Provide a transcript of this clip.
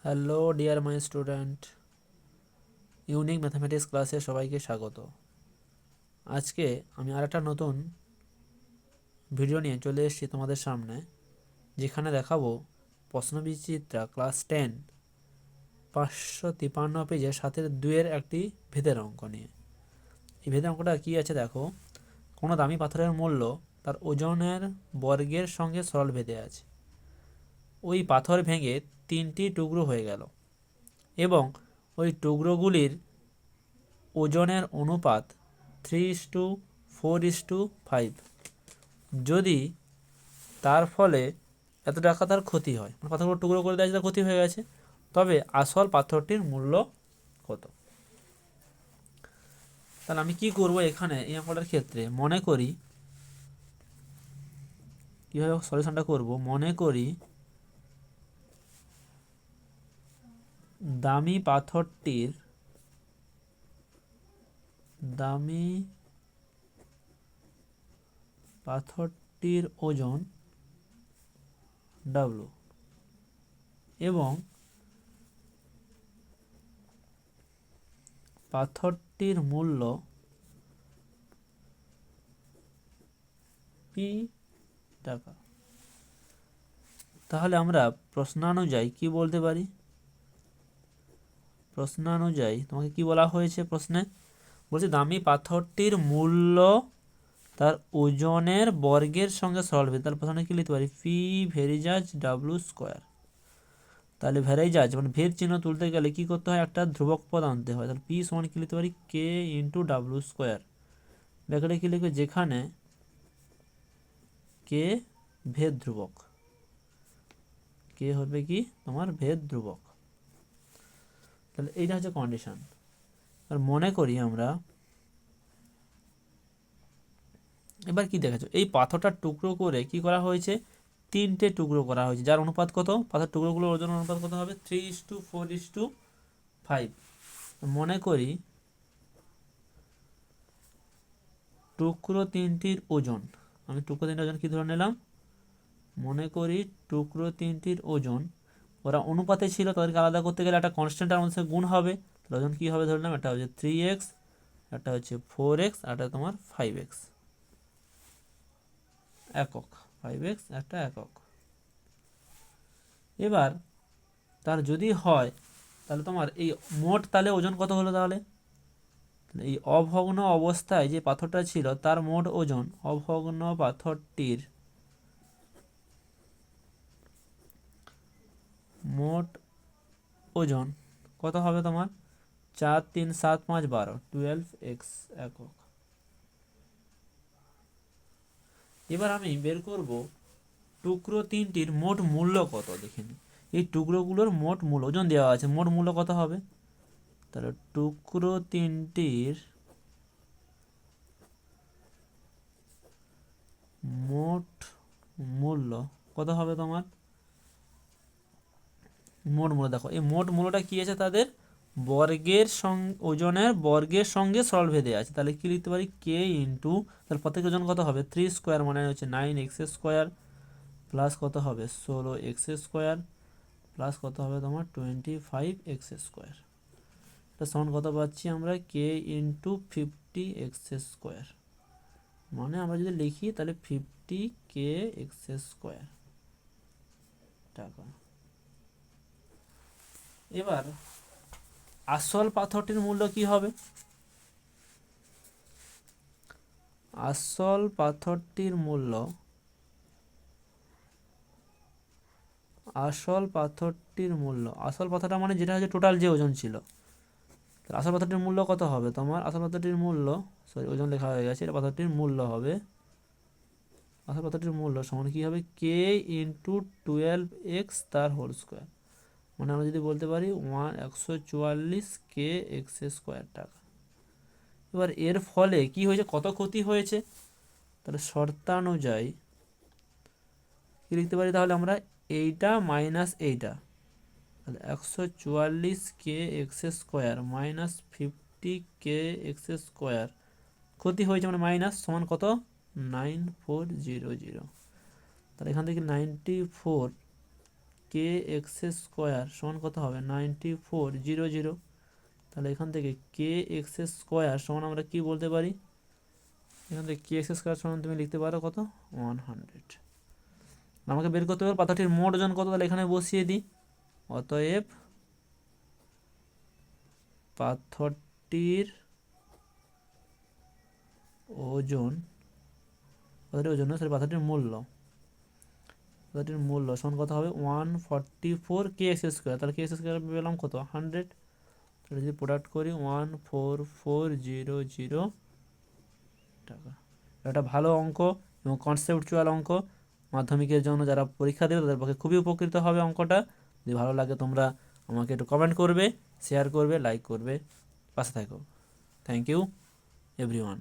Hello dear my student, unique mathematics ক্লাসে সবাইকে স্বাগত। আজকে আমি আরেকটা নতুন ভিডিও নিয়ে চলে এসেছি তোমাদের সামনে, যেখানে দেখাবো প্রশ্নবিচিত্রা ক্লাস 10 553 পেজে 7-2 একটি ভেদের অঙ্ক নিয়ে। এই ভেদের অঙ্কটা কী আছে দেখো। কোনো দামি পাথরের মূল্য তার ওজনের বর্গের সঙ্গে সরল ভেদে আছে। ওই পাথর ভেঙে 3টি টুকরো হয়ে গেল এবং ওই টুকরোগুলির ওজনের অনুপাত 3:4:5। যদি তার ফলে এত টাকা তার ক্ষতি হয়, মানে পাথরগুলো টুকরো করে দেওয়া ক্ষতি হয়ে গেছে, তবে আসল পাথরটির মূল্য কত? তাহলে আমি কি করব এখানে এই অঙ্কটার ক্ষেত্রে, মনে করি কীভাবে সলিউশনটা করব। মনে করি দামি পাথরটির ওজন W এবং পাথরটির মূল্য P টাকা। তাহলে আমরা প্রশ্নানুযায়ী কি বলতে পারি? প্রশ্নানুযায়ী তোমাকে কি বলা হয়েছে প্রশ্নে? বলছে দামি পাথরটির মূল্য তার ওজনের বর্গের সঙ্গে সরল ভেদ। তাহলে প্রশ্নে কি লিখতে পারি? P ভেরিজাজ W square. তাহলে ভেরিজাজ মানে ভেদ চিহ্ন তুলতে গেলে কি করতে হয়? একটা ধ্রুবক পদ আনতে হয়। তাহলে পি সমান কি লিখতে পারি? কে ইন্টু ডাব্লু স্কোয়ার। ব্র্যাকেটে কি লিখবে? যেখানে কে ভেদ ধ্রুবক, কে হবে কি তোমার ভেদ ধ্রুবক। তাহলে এইটা হচ্ছে কন্ডিশন। আর মনে করি আমরা এবার কি দেখেছো, এই পাথরটা টুকরো করে কি করা হয়েছে? 3টে টুকরো করা হয়েছে, যার অনুপাত কত? পাথর টুকরোগুলোর ওজন অনুপাত কত হবে? 3:4:5। মনে করি টুকরো 3টির ওজন, আমি টুকরো 3টির ওজন কি ধরে নিলাম? মনে করি টুকরো 3টির ওজন, ওরা অনুপাতে ছিল, তাদেরকে আলাদা করতে গেলে একটা কনস্ট্যান্টের মধ্যে গুণ হবে। তাহলে ওজন কী হবে ধরে নিলাম? একটা হচ্ছে 3x, একটা হচ্ছে 4x, একটা তোমার 5x একক। 5x একটা একক। এবার তার যদি হয় তাহলে তোমার এই মোট তাহলে ওজন কত হলো? তাহলে এই অভগ্ন অবস্থায় যে পাথরটা ছিল তার মোট ওজন, অভগ্ন পাথরটির মোট ওজন কত হবে তোমার? 4 3 7 5 12 12x একক। এবার আমি বের করব টুকরো 3টির মোট মূল্য কত। দেখিনি এই টুকরোগুলোর মোট মূল্য, ওজন দেওয়া আছে, মোট মূল্য কত হবে? তাহলে টুকরো 3টির মোট মূল্য কত হবে তোমার? মোট মূল্য দেখো, এই মোট মূল্যটা কি আছে? তাদের বর্গের সঙ্গে, ওজনের বর্গের সঙ্গে সরল ভেদে আছে। তাহলে কি লিখতে পারি? কে ইন্টু, তাহলে প্রত্যেক ওজন কত হবে? 3 স্কোয়ার মানে হচ্ছে 9x স্কোয়ার, প্লাস কত হবে? 16x স্কোয়ার, প্লাস কত হবে তোমার? 25x square. এটা সমান কত পাচ্ছি আমরা? কে ইন্টু 50x স্কোয়ার। মানে আমরা যদি লিখি তাহলে 50kx স্কোয়ার টাকা। এবার আসল পাথরটির মূল্য কি হবে? আসল পাথরটির মূল্য, আসল পাথরটা মানে যেটা হচ্ছে টোটাল যে ওজন ছিল, আসল পাথরটির মূল্য কত হবে তোমার? আসল পাথরটির মূল্য, সরি ওজন লেখা হয়ে গেছে, এটা পাথরটির মূল্য হবে, আসল পাথরটির মূল্য সমান কি হবে? কে ইন্টু 12x তার হোল স্কোয়ার। মানে আমরা যদি বলতে পারি 144kx স্কোয়ার টাকা। এবার এর ফলে কি হয়েছে, কত ক্ষতি হয়েছে? তাহলে শর্তানুযায়ী কি লিখতে পারি তাহলে আমরা? এইটা মাইনাস এইটা, তাহলে 144kx square minus 50kx square ক্ষতি হয়েছে, মানে মাইনাস সমান কত? 9400। তাহলে এখান থেকে 94k কে এক্স স্কোয়ার সমান কত হবে 9400। তাহলে এখান থেকে কে এক্স স্কোয়ার সমান আমরা কি বলতে পারি, এখান থেকে কে এক্স স্কোয়ার সমান তুমি লিখতে পারো কত 100। আমাকে বের করতে হবে পাথরটির মোট ওজন কত, তাহলে এখানে বসিয়ে দিই। অতএব পাথরটির ওজন, পাথরটির ওজন না সরি পাথরটির মূল্য, পাথরটির মূল্য সমান কত হবে 144 কে এক্স স্কোয়ার। তাহলে কে এক্স স্কোয়ার পেলাম কত 100। তাহলে যদি প্রোডাক্ট করি 14400 টাকা। এটা ভালো অঙ্ক এবং কনসেপচুয়াল অঙ্ক, মাধ্যমিকের জন্য যারা পরীক্ষা দেবে তাদের পক্ষে খুবই উপকৃত হবে অঙ্কটা। যদি ভালো লাগে তোমরা আমাকে একটু কমেন্ট করবে, শেয়ার করবে, লাইক করবে, পাশে থাকো। Thank you everyone.